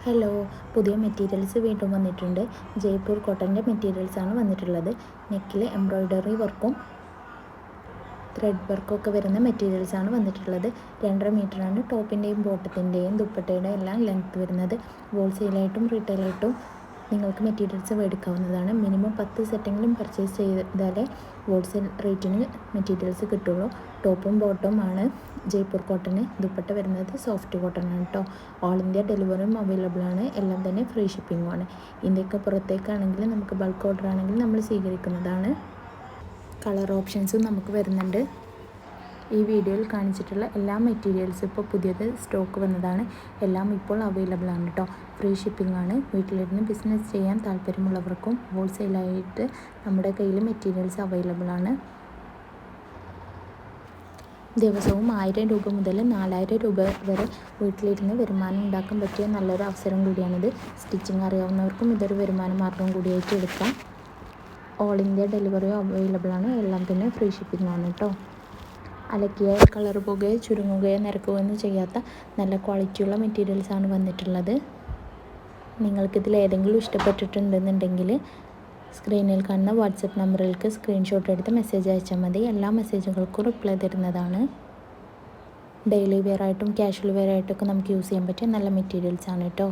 Hello, പുതിയ materials വീണ്ടും വന്നിട്ടുണ്ട്. ജയ്പൂർ കോട്ടൻ്റെ മെറ്റീരിയൽസാണ് വന്നിട്ടുള്ളത്. നെക്കിൽ എംബ്രോയ്ഡറി വർക്കും ത്രെഡ് വർക്കൊക്കെ വരുന്ന മെറ്റീരിയൽസാണ് വന്നിട്ടുള്ളത്. 2.5 മീറ്ററാണ് ടോപ്പിൻ്റെയും ബോട്ടത്തിൻ്റെയും ദുപ്പട്ടയുടെയും എല്ലാം ലെങ്ത്ത് വരുന്നത്. ഹോൾസെയിലായിട്ടും റീറ്റെയിലായിട്ടും നിങ്ങൾക്ക് മെറ്റീരിയൽസ് മേടിക്കാവുന്നതാണ്. മിനിമം 10 സെറ്റെങ്കിലും പർച്ചേസ് ചെയ്താലേ ഹോൾസെയിൽ റേറ്റിന് മെറ്റീരിയൽസ് കിട്ടുള്ളൂ. ടോപ്പും ബോട്ടവും ആണ് ജയ്പൂർ കോട്ടന്. ദുപ്പട്ട വരുന്നത് സോഫ്റ്റ് കോട്ടൺ ആണ് കേട്ടോ. ഓൾ ഇന്ത്യ ഡെലിവറിയും അവൈലബിൾ ആണ്. എല്ലാം തന്നെ ഫ്രീ ഷിപ്പിംഗും ആണ്. ഇന്ത്യക്ക് പുറത്തേക്കാണെങ്കിൽ നമുക്ക് ബൾക്ക് ഓർഡർ ആണെങ്കിൽ നമ്മൾ സ്വീകരിക്കുന്നതാണ്. കളർ ഓപ്ഷൻസും നമുക്ക് വരുന്നുണ്ട്. ഈ വീഡിയോയിൽ കാണിച്ചിട്ടുള്ള എല്ലാ മെറ്റീരിയൽസും ഇപ്പോൾ പുതിയത് സ്റ്റോക്ക് വന്നതാണ്. എല്ലാം ഇപ്പോൾ അവൈലബിൾ ആണ് കേട്ടോ. ഫ്രീ ഷിപ്പിംഗ് ആണ്. വീട്ടിലിരുന്ന് ബിസിനസ് ചെയ്യാൻ താല്പര്യമുള്ളവർക്കും ഹോൾസെയിലായിട്ട് നമ്മുടെ കയ്യിൽ മെറ്റീരിയൽസ് അവൈലബിൾ ആണ്. ദിവസവും 1000 രൂപ മുതൽ 4000 രൂപ വരെ വീട്ടിലിരുന്ന് വരുമാനം ഉണ്ടാക്കാൻ പറ്റിയ നല്ലൊരു അവസരം കൂടിയാണിത്. സ്റ്റിച്ചിങ് അറിയാവുന്നവർക്കും ഇതൊരു വരുമാന മാർഗം കൂടിയായിട്ട് എടുക്കാം. ഓൾ ഇന്ത്യ ഡെലിവറിയും അവൈലബിൾ ആണ്. എല്ലാം തന്നെ ഫ്രീ ഷിപ്പിംഗ് ആണ് കേട്ടോ. അലക്കിയ കളർ പോകുകയോ ചുരുങ്ങുകയോ നിരക്കുകയൊന്നും ചെയ്യാത്ത നല്ല ക്വാളിറ്റിയുള്ള മെറ്റീരിയൽസാണ് വന്നിട്ടുള്ളത്. നിങ്ങൾക്കിതിൽ ഏതെങ്കിലും ഇഷ്ടപ്പെട്ടിട്ടുണ്ടെന്നുണ്ടെങ്കിൽ സ്ക്രീനിൽ കാണുന്ന വാട്സപ്പ് നമ്പറിലേക്ക് സ്ക്രീൻഷോട്ട് എടുത്ത് മെസ്സേജ് അയച്ചാൽ മതി. എല്ലാ മെസ്സേജുകൾക്കും റിപ്ലൈ തരുന്നതാണ്. ഡെയിലി വെയർ ആയിട്ടും കാഷ്വൽ വെയർ ആയിട്ടൊക്കെ നമുക്ക് യൂസ് ചെയ്യാൻ പറ്റിയ നല്ല മെറ്റീരിയൽസാണ് കേട്ടോ.